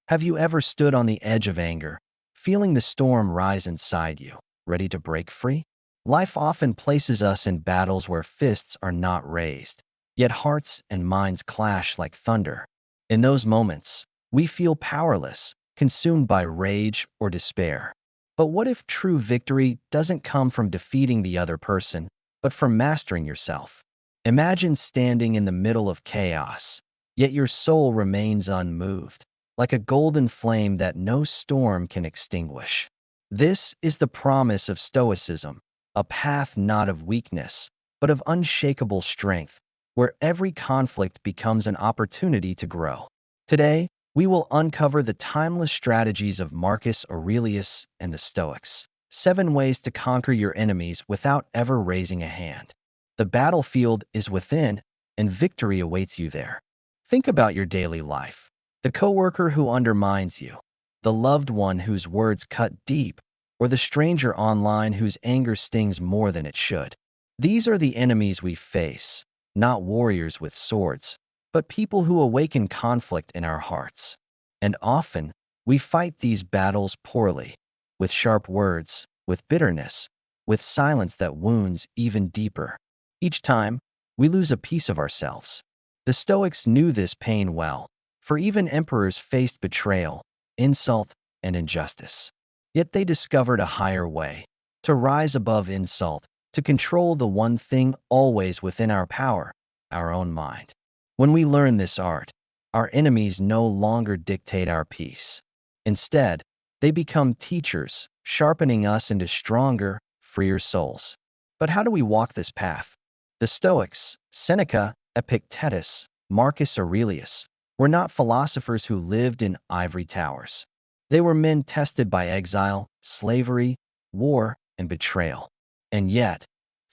Have you ever stood on the edge of anger, feeling the storm rise inside you, ready to break free? Life often places us in battles where fists are not raised, yet hearts and minds clash like thunder. In those moments, we feel powerless, consumed by rage or despair. But what if true victory doesn't come from defeating the other person, but from mastering yourself? Imagine standing in the middle of chaos, yet your soul remains unmoved, like a golden flame that no storm can extinguish. This is the promise of Stoicism, a path not of weakness, but of unshakable strength, where every conflict becomes an opportunity to grow. Today, we will uncover the timeless strategies of Marcus Aurelius and the Stoics. 7 ways to conquer your enemies without ever raising a hand. The battlefield is within, and victory awaits you there. Think about your daily life. The coworker who undermines you, the loved one whose words cut deep, or the stranger online whose anger stings more than it should. These are the enemies we face, not warriors with swords, but people who awaken conflict in our hearts. And often, we fight these battles poorly, with sharp words, with bitterness, with silence that wounds even deeper. Each time, we lose a piece of ourselves. The Stoics knew this pain well, for even emperors faced betrayal, insult, and injustice. Yet they discovered a higher way, to rise above insult, to control the one thing always within our power, our own mind. When we learn this art, our enemies no longer dictate our peace. Instead, they become teachers, sharpening us into stronger, freer souls. But how do we walk this path? The Stoics, Seneca, Epictetus, Marcus Aurelius, were not philosophers who lived in ivory towers. They were men tested by exile, slavery, war, and betrayal. And yet,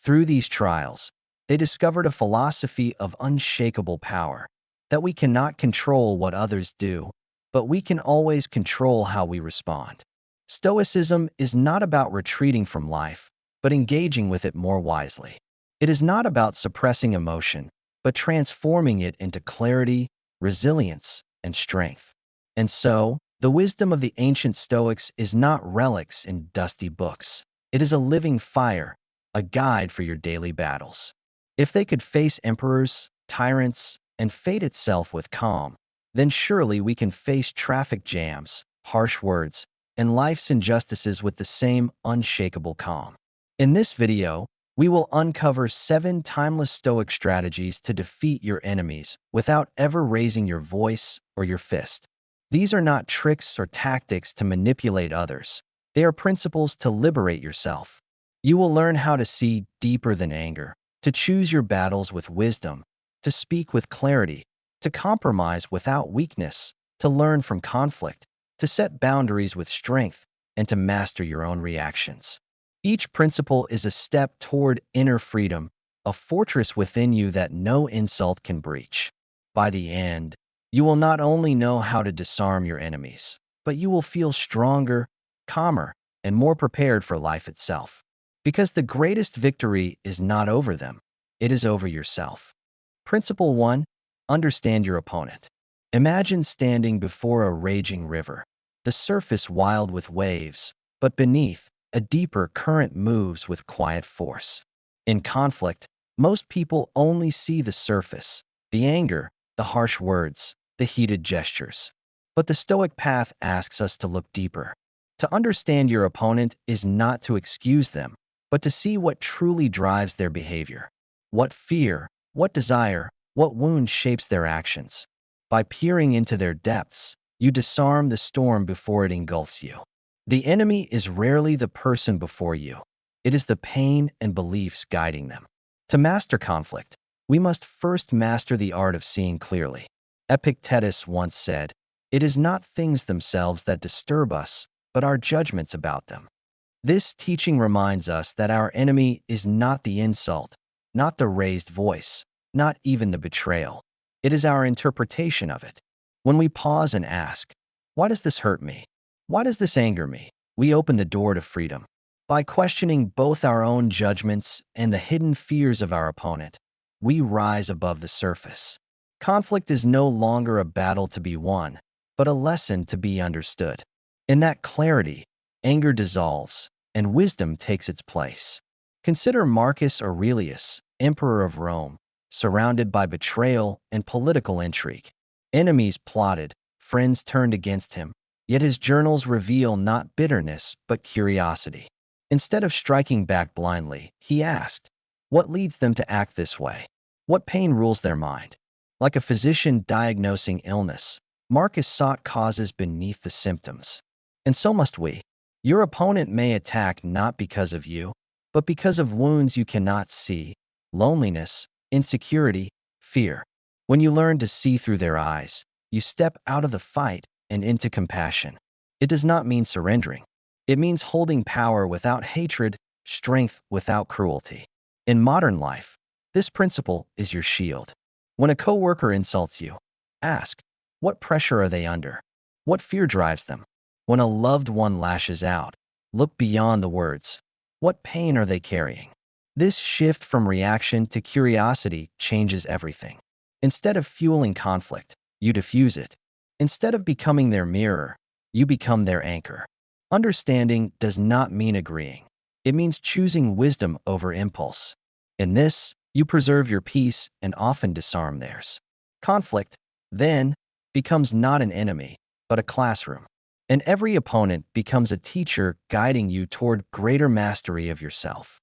through these trials, they discovered a philosophy of unshakable power, that we cannot control what others do, but we can always control how we respond. Stoicism is not about retreating from life, but engaging with it more wisely. It is not about suppressing emotion, but transforming it into clarity, resilience, and strength. And so, the wisdom of the ancient Stoics is not relics in dusty books. It is a living fire, a guide for your daily battles. If they could face emperors, tyrants, and fate itself with calm, then surely we can face traffic jams, harsh words, and life's injustices with the same unshakable calm. In this video, we will uncover 7 timeless Stoic strategies to defeat your enemies without ever raising your voice or your fist. These are not tricks or tactics to manipulate others. They are principles to liberate yourself. You will learn how to see deeper than anger, to choose your battles with wisdom, to speak with clarity, to compromise without weakness, to learn from conflict, to set boundaries with strength, and to master your own reactions. Each principle is a step toward inner freedom, a fortress within you that no insult can breach. By the end, you will not only know how to disarm your enemies, but you will feel stronger, calmer, and more prepared for life itself. Because the greatest victory is not over them, it is over yourself. Principle 1. Understand your opponent. Imagine standing before a raging river, the surface wild with waves, but beneath, a deeper current moves with quiet force. In conflict, most people only see the surface, the anger, the harsh words, the heated gestures. But the Stoic path asks us to look deeper. To understand your opponent is not to excuse them, but to see what truly drives their behavior. What fear, what desire, what wound shapes their actions. By peering into their depths, you disarm the storm before it engulfs you. The enemy is rarely the person before you. It is the pain and beliefs guiding them. To master conflict, we must first master the art of seeing clearly. Epictetus once said, "It is not things themselves that disturb us, but our judgments about them." This teaching reminds us that our enemy is not the insult, not the raised voice, not even the betrayal. It is our interpretation of it. When we pause and ask, "Why does this hurt me? Why does this anger me?" we open the door to freedom. By questioning both our own judgments and the hidden fears of our opponent, we rise above the surface. Conflict is no longer a battle to be won, but a lesson to be understood. In that clarity, anger dissolves, and wisdom takes its place. Consider Marcus Aurelius, Emperor of Rome, surrounded by betrayal and political intrigue. Enemies plotted, friends turned against him, yet his journals reveal not bitterness but curiosity. Instead of striking back blindly, he asked, what leads them to act this way? What pain rules their mind? Like a physician diagnosing illness, Marcus sought causes beneath the symptoms. And so must we. Your opponent may attack not because of you, but because of wounds you cannot see, loneliness, insecurity, fear. When you learn to see through their eyes, you step out of the fight and into compassion. It does not mean surrendering. It means holding power without hatred, strength without cruelty. In modern life, this principle is your shield. When a coworker insults you, ask, what pressure are they under? What fear drives them? When a loved one lashes out, look beyond the words. What pain are they carrying? This shift from reaction to curiosity changes everything. Instead of fueling conflict, you diffuse it. Instead of becoming their mirror, you become their anchor. Understanding does not mean agreeing. It means choosing wisdom over impulse. In this, you preserve your peace and often disarm theirs. Conflict, then, becomes not an enemy, but a classroom. And every opponent becomes a teacher guiding you toward greater mastery of yourself.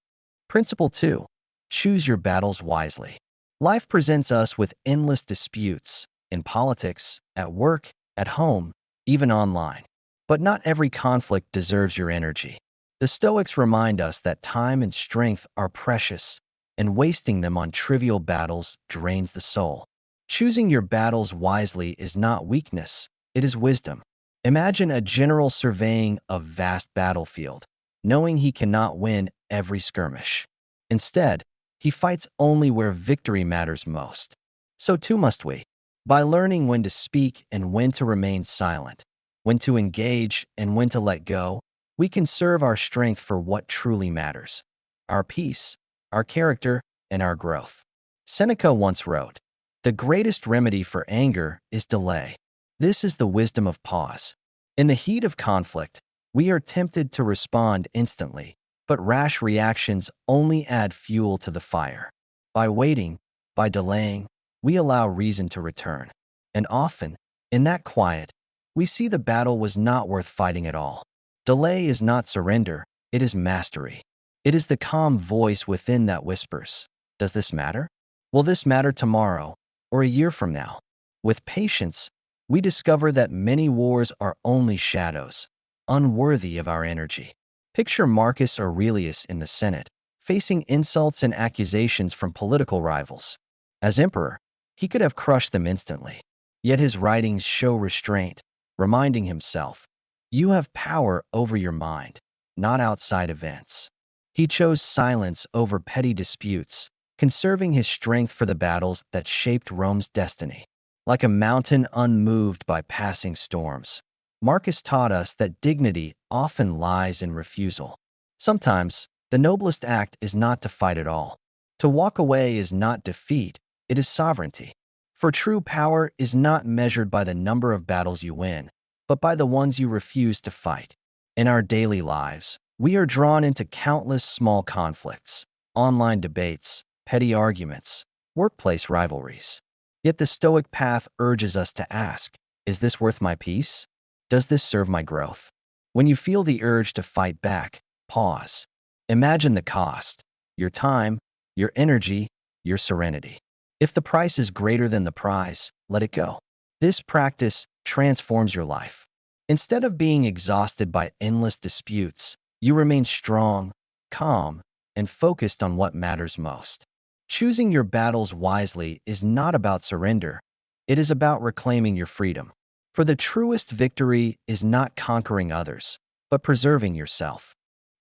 Principle 2. Choose your battles wisely. Life presents us with endless disputes in politics, at work, at home, even online. But not every conflict deserves your energy. The Stoics remind us that time and strength are precious, and wasting them on trivial battles drains the soul. Choosing your battles wisely is not weakness, it is wisdom. Imagine a general surveying a vast battlefield, knowing he cannot win every skirmish. Instead, he fights only where victory matters most. So too must we. By learning when to speak and when to remain silent, when to engage and when to let go, we can serve our strength for what truly matters: our peace, our character, and our growth. Seneca once wrote, "The greatest remedy for anger is delay." This is the wisdom of pause. In the heat of conflict, we are tempted to respond instantly, but rash reactions only add fuel to the fire. By waiting, by delaying, we allow reason to return. And often, in that quiet, we see the battle was not worth fighting at all. Delay is not surrender, it is mastery. It is the calm voice within that whispers, "Does this matter? Will this matter tomorrow or a year from now?" With patience, we discover that many wars are only shadows, unworthy of our energy. Picture Marcus Aurelius in the Senate, facing insults and accusations from political rivals. As emperor, he could have crushed them instantly. Yet his writings show restraint, reminding himself, "You have power over your mind, not outside events." He chose silence over petty disputes, conserving his strength for the battles that shaped Rome's destiny. Like a mountain unmoved by passing storms, Marcus taught us that dignity often lies in refusal. Sometimes, the noblest act is not to fight at all. To walk away is not defeat, it is sovereignty. For true power is not measured by the number of battles you win, but by the ones you refuse to fight. In our daily lives, we are drawn into countless small conflicts, online debates, petty arguments, workplace rivalries. Yet the Stoic path urges us to ask, is this worth my peace? Does this serve my growth? When you feel the urge to fight back, pause. Imagine the cost: your time, your energy, your serenity. If the price is greater than the prize, let it go. This practice transforms your life. Instead of being exhausted by endless disputes, you remain strong, calm, and focused on what matters most. Choosing your battles wisely is not about surrender. It is about reclaiming your freedom. For the truest victory is not conquering others, but preserving yourself.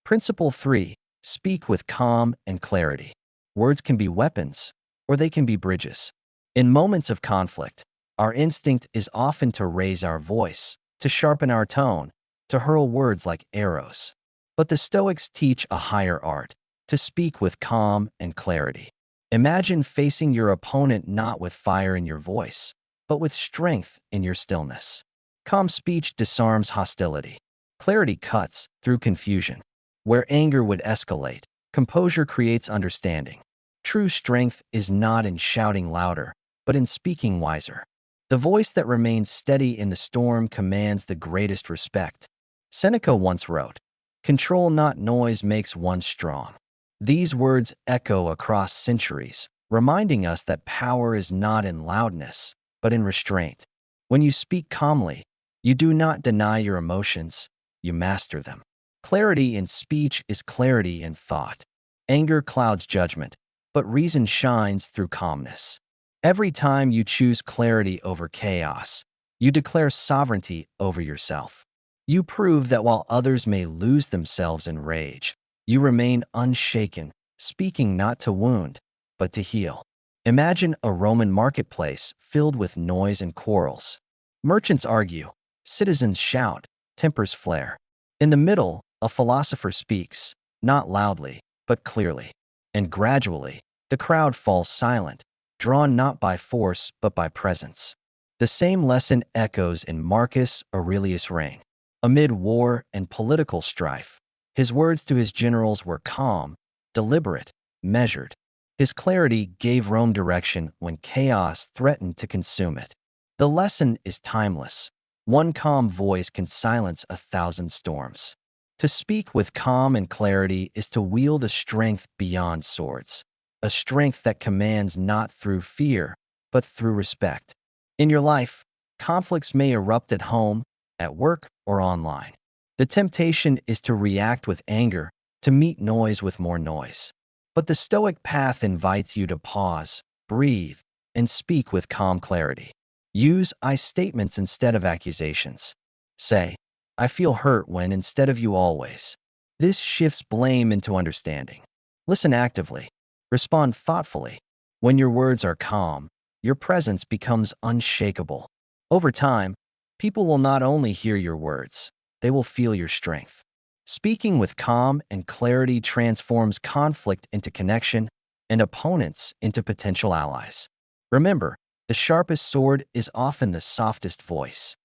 Principle 3. Speak with calm and clarity. Words can be weapons, or they can be bridges. In moments of conflict, our instinct is often to raise our voice, to sharpen our tone, to hurl words like arrows. But the Stoics teach a higher art: to speak with calm and clarity. Imagine facing your opponent not with fire in your voice, but with strength in your stillness. Calm speech disarms hostility. Clarity cuts through confusion. Where anger would escalate, composure creates understanding. True strength is not in shouting louder, but in speaking wiser. The voice that remains steady in the storm commands the greatest respect. Seneca once wrote, "Control not noise makes one strong." These words echo across centuries, reminding us that power is not in loudness, but in restraint. When you speak calmly, you do not deny your emotions, you master them. Clarity in speech is clarity in thought. Anger clouds judgment, but reason shines through calmness. Every time you choose clarity over chaos, you declare sovereignty over yourself. You prove that while others may lose themselves in rage, you remain unshaken, speaking not to wound, but to heal. Imagine a Roman marketplace filled with noise and quarrels. Merchants argue, citizens shout, tempers flare. In the middle, a philosopher speaks, not loudly, but clearly. And gradually, the crowd falls silent, drawn not by force, but by presence. The same lesson echoes in Marcus Aurelius' reign. Amid war and political strife, his words to his generals were calm, deliberate, measured. His clarity gave Rome direction when chaos threatened to consume it. The lesson is timeless. One calm voice can silence 1,000 storms. To speak with calm and clarity is to wield a strength beyond swords, a strength that commands not through fear, but through respect. In your life, conflicts may erupt at home, at work, or online. The temptation is to react with anger, to meet noise with more noise. But the Stoic path invites you to pause, breathe, and speak with calm clarity. Use I statements instead of accusations. Say, "I feel hurt," when instead of "you always." This shifts blame into understanding. Listen actively. Respond thoughtfully. When your words are calm, your presence becomes unshakable. Over time, people will not only hear your words, they will feel your strength. Speaking with calm and clarity transforms conflict into connection and opponents into potential allies. Remember, the sharpest sword is often the softest voice.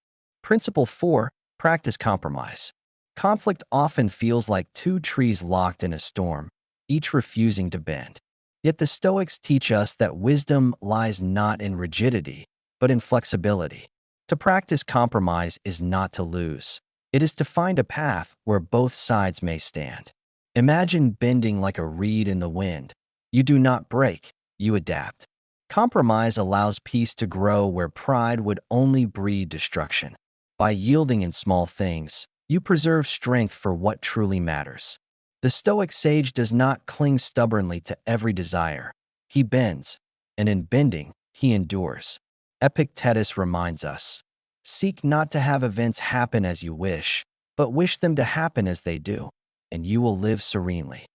Principle 4. Practice compromise. Conflict often feels like two trees locked in a storm, each refusing to bend. Yet the Stoics teach us that wisdom lies not in rigidity, but in flexibility. To practice compromise is not to lose. It is to find a path where both sides may stand. Imagine bending like a reed in the wind. You do not break, you adapt. Compromise allows peace to grow where pride would only breed destruction. By yielding in small things, you preserve strength for what truly matters. The Stoic sage does not cling stubbornly to every desire. He bends, and in bending, he endures. Epictetus reminds us, "Seek not to have events happen as you wish, but wish them to happen as they do, and you will live serenely."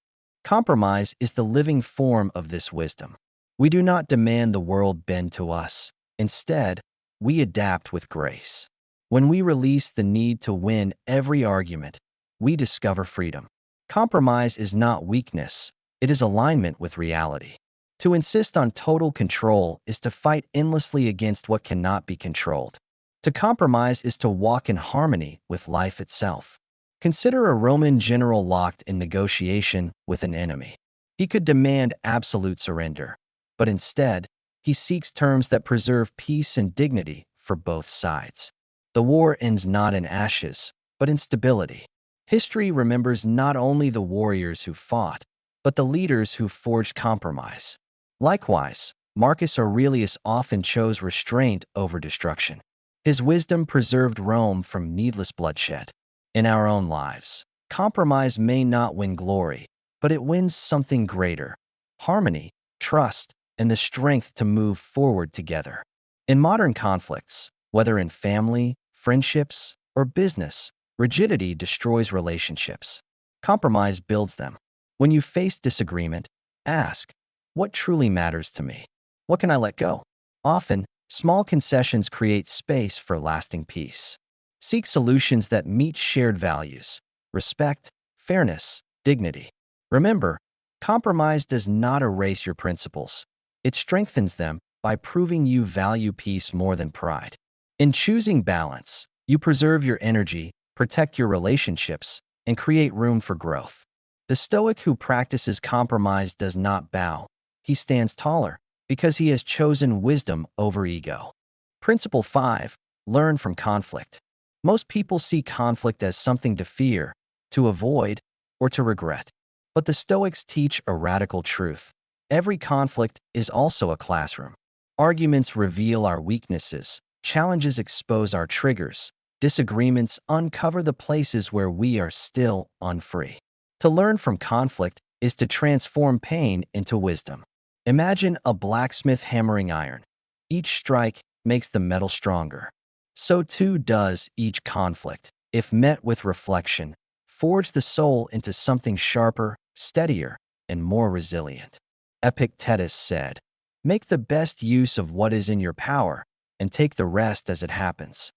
Compromise is the living form of this wisdom. We do not demand the world bend to us. Instead, we adapt with grace. When we release the need to win every argument, we discover freedom. Compromise is not weakness, it is alignment with reality. To insist on total control is to fight endlessly against what cannot be controlled. To compromise is to walk in harmony with life itself. Consider a Roman general locked in negotiation with an enemy. He could demand absolute surrender, but instead, he seeks terms that preserve peace and dignity for both sides. The war ends not in ashes, but in stability. History remembers not only the warriors who fought, but the leaders who forged compromise. Likewise, Marcus Aurelius often chose restraint over destruction. His wisdom preserved Rome from needless bloodshed. In our own lives, compromise may not win glory, but it wins something greater: harmony, trust, and the strength to move forward together. In modern conflicts, whether in family, friendships, or business, rigidity destroys relationships. Compromise builds them. When you face disagreement, ask, "What truly matters to me? What can I let go?" Often, small concessions create space for lasting peace. Seek solutions that meet shared values: respect, fairness, dignity. Remember, compromise does not erase your principles. It strengthens them by proving you value peace more than pride. In choosing balance, You preserve your energy, protect your relationships, and create room for growth. The Stoic who practices compromise does not bow. He stands taller because he has chosen wisdom over ego. Principle 5. Learn from conflict. Most people see conflict as something to fear, to avoid, or to regret. But the Stoics teach a radical truth. Every conflict is also a classroom. Arguments reveal our weaknesses, challenges expose our triggers, disagreements uncover the places where we are still unfree. To learn from conflict is to transform pain into wisdom. Imagine a blacksmith hammering iron. Each strike makes the metal stronger. So too does each conflict, if met with reflection, forge the soul into something sharper, steadier, and more resilient. Epictetus said, "Make the best use of what is in your power, and take the rest as it happens."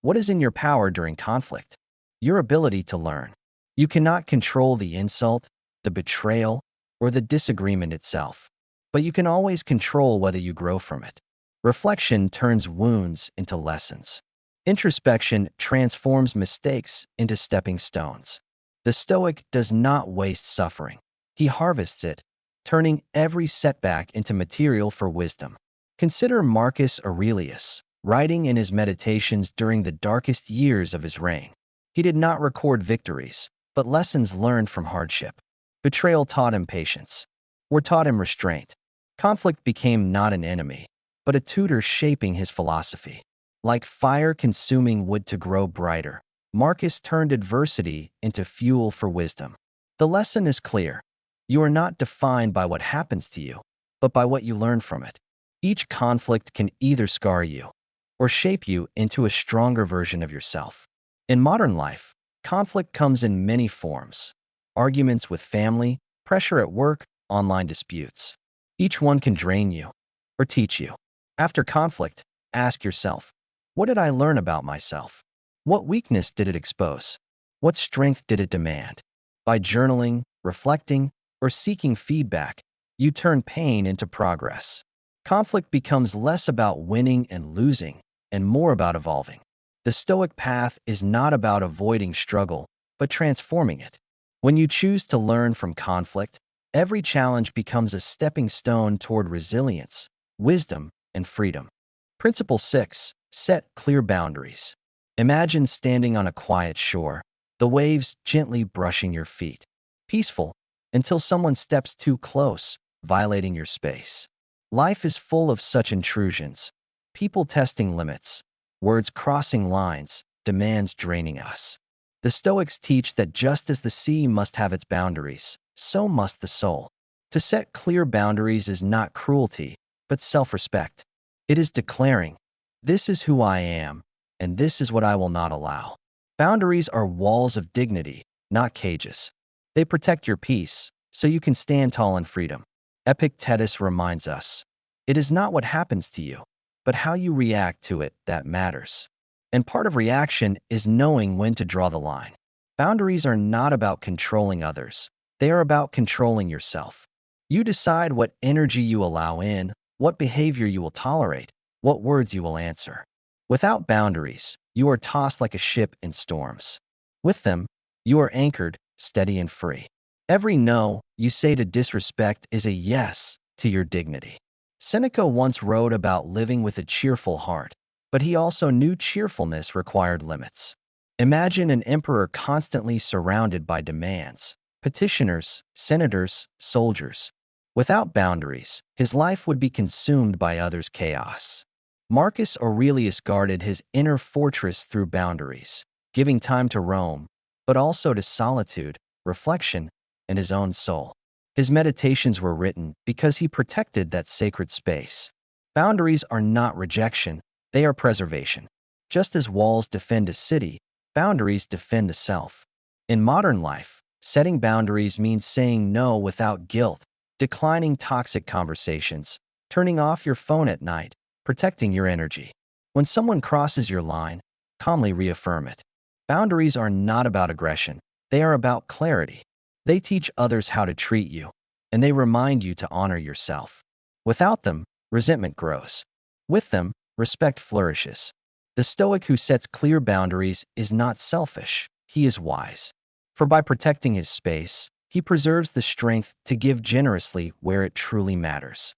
What is in your power during conflict? Your ability to learn. You cannot control the insult, the betrayal, or the disagreement itself, but you can always control whether you grow from it. Reflection turns wounds into lessons. Introspection transforms mistakes into stepping stones. The Stoic does not waste suffering. He harvests it, turning every setback into material for wisdom. Consider Marcus Aurelius, writing in his meditations during the darkest years of his reign. He did not record victories, but lessons learned from hardship. Betrayal taught him patience, or taught him restraint. Conflict became not an enemy, but a tutor shaping his philosophy. Like fire consuming wood to grow brighter, Marcus turned adversity into fuel for wisdom. The lesson is clear. You are not defined by what happens to you, but by what you learn from it. Each conflict can either scar you or shape you into a stronger version of yourself. In modern life, conflict comes in many forms. Arguments with family, pressure at work, online disputes. Each one can drain you or teach you. After conflict, ask yourself, what did I learn about myself? What weakness did it expose? What strength did it demand? By journaling, reflecting, or seeking feedback, you turn pain into progress. Conflict becomes less about winning and losing and more about evolving. The Stoic path is not about avoiding struggle, but transforming it. When you choose to learn from conflict, every challenge becomes a stepping stone toward resilience, wisdom, and freedom. Principle 6. Set clear boundaries. Imagine standing on a quiet shore, the waves gently brushing your feet. Peaceful, until someone steps too close, violating your space. Life is full of such intrusions. People testing limits, words crossing lines, demands draining us. The Stoics teach that just as the sea must have its boundaries, so must the soul. To set clear boundaries is not cruelty, but self-respect. It is declaring, "This is who I am, and this is what I will not allow." Boundaries are walls of dignity, not cages. They protect your peace, so you can stand tall in freedom. Epictetus reminds us, it is not what happens to you, but how you react to it that matters. And part of reaction is knowing when to draw the line. Boundaries are not about controlling others. They are about controlling yourself. You decide what energy you allow in, what behavior you will tolerate, what words you will answer. Without boundaries, you are tossed like a ship in storms. With them, you are anchored, steady and free. Every no you say to disrespect is a yes to your dignity. Seneca once wrote about living with a cheerful heart, but he also knew cheerfulness required limits. Imagine an emperor constantly surrounded by demands, petitioners, senators, soldiers. Without boundaries, his life would be consumed by others' chaos. Marcus Aurelius guarded his inner fortress through boundaries, giving time to roam, but also to solitude, reflection, and his own soul. His meditations were written because he protected that sacred space. Boundaries are not rejection, they are preservation. Just as walls defend a city, boundaries defend the self. In modern life, setting boundaries means saying no without guilt, declining toxic conversations, turning off your phone at night, protecting your energy. When someone crosses your line, calmly reaffirm it. Boundaries are not about aggression, they are about clarity. They teach others how to treat you, and they remind you to honor yourself. Without them, resentment grows. With them, respect flourishes. The Stoic who sets clear boundaries is not selfish, he is wise. For by protecting his space, he preserves the strength to give generously where it truly matters.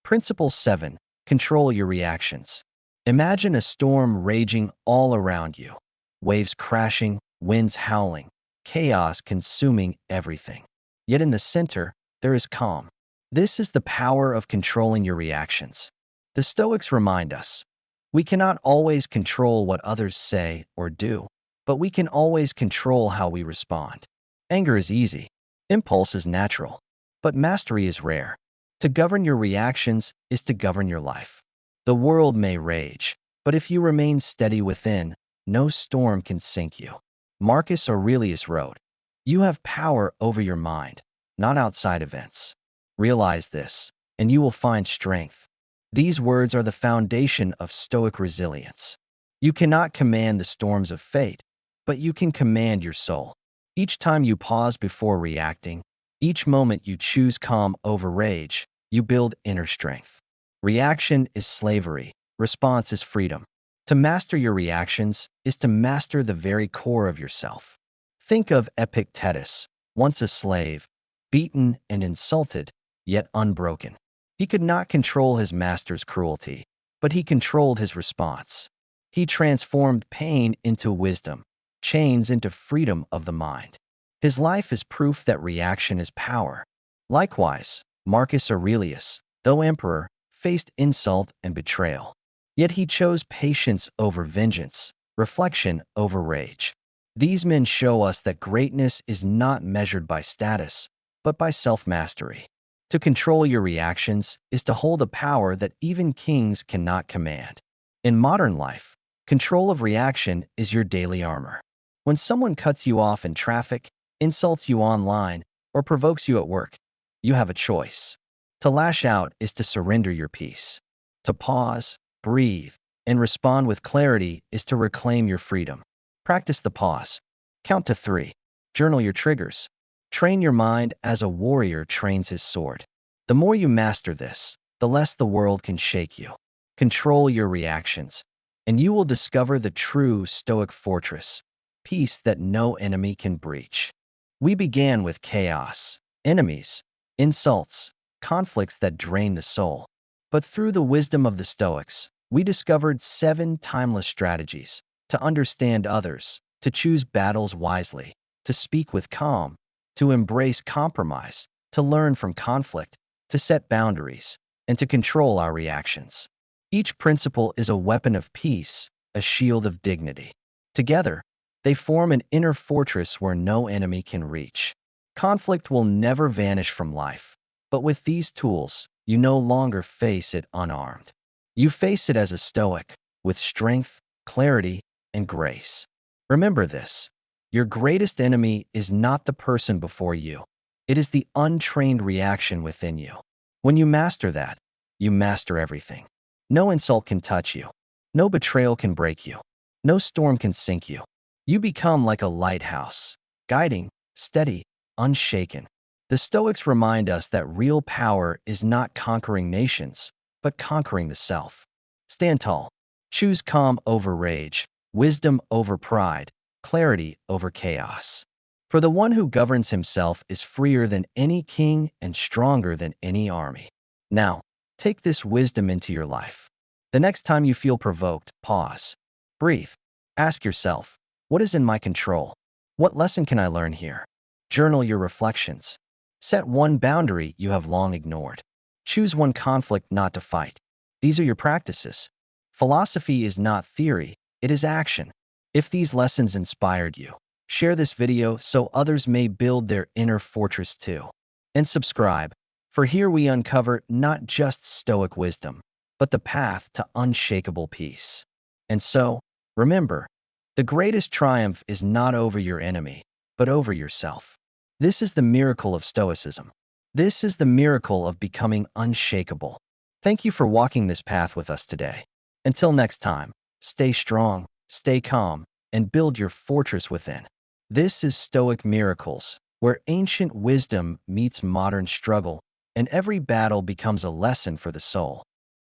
Principle 7. Control your reactions. Imagine a storm raging all around you. Waves crashing, winds howling, chaos consuming everything. Yet in the center, there is calm. This is the power of controlling your reactions. The Stoics remind us, we cannot always control what others say or do, but we can always control how we respond. Anger is easy. Impulse is natural. But mastery is rare. To govern your reactions is to govern your life. The world may rage, but if you remain steady within, no storm can sink you. Marcus Aurelius wrote, "You have power over your mind, not outside events. Realize this, and you will find strength." These words are the foundation of Stoic resilience. You cannot command the storms of fate, but you can command your soul. Each time you pause before reacting, each moment you choose calm over rage, you build inner strength. Reaction is slavery. Response is freedom. To master your reactions is to master the very core of yourself. Think of Epictetus, once a slave, beaten and insulted, yet unbroken. He could not control his master's cruelty, but he controlled his response. He transformed pain into wisdom, chains into freedom of the mind. His life is proof that reaction is power. Likewise, Marcus Aurelius, though emperor, faced insult and betrayal. Yet he chose patience over vengeance, reflection over rage. These men show us that greatness is not measured by status, but by self-mastery. To control your reactions is to hold a power that even kings cannot command. In modern life, control of reaction is your daily armor. When someone cuts you off in traffic, insults you online, or provokes you at work, you have a choice. To lash out is to surrender your peace. To pause, breathe, and respond with clarity is to reclaim your freedom. Practice the pause. Count to 3. Journal your triggers. Train your mind as a warrior trains his sword. The more you master this, the less the world can shake you. Control your reactions, and you will discover the true Stoic fortress, peace that no enemy can breach. We began with chaos, enemies, insults, conflicts that drain the soul. But through the wisdom of the Stoics, we discovered 7 timeless strategies to understand others, to choose battles wisely, to speak with calm, to embrace compromise, to learn from conflict, to set boundaries, and to control our reactions. Each principle is a weapon of peace, a shield of dignity. Together, they form an inner fortress where no enemy can reach. Conflict will never vanish from life, but with these tools, you no longer face it unarmed. You face it as a Stoic, with strength, clarity, and grace. Remember this. Your greatest enemy is not the person before you. It is the untrained reaction within you. When you master that, you master everything. No insult can touch you. No betrayal can break you. No storm can sink you. You become like a lighthouse, guiding, steady, unshaken. The Stoics remind us that real power is not conquering nations, but conquering the self. Stand tall. Choose calm over rage, wisdom over pride, clarity over chaos. For the one who governs himself is freer than any king and stronger than any army. Now, take this wisdom into your life. The next time you feel provoked, pause. Breathe. Ask yourself, what is in my control? What lesson can I learn here? Journal your reflections. Set one boundary you have long ignored. Choose one conflict not to fight. These are your practices. Philosophy is not theory, it is action. If these lessons inspired you, share this video so others may build their inner fortress too. And subscribe, for here we uncover not just Stoic wisdom, but the path to unshakable peace. And so, remember, the greatest triumph is not over your enemy, but over yourself. This is the miracle of Stoicism. This is the miracle of becoming unshakable. Thank you for walking this path with us today. Until next time, stay strong, stay calm, and build your fortress within. This is Stoic Miracles, where ancient wisdom meets modern struggle, and every battle becomes a lesson for the soul.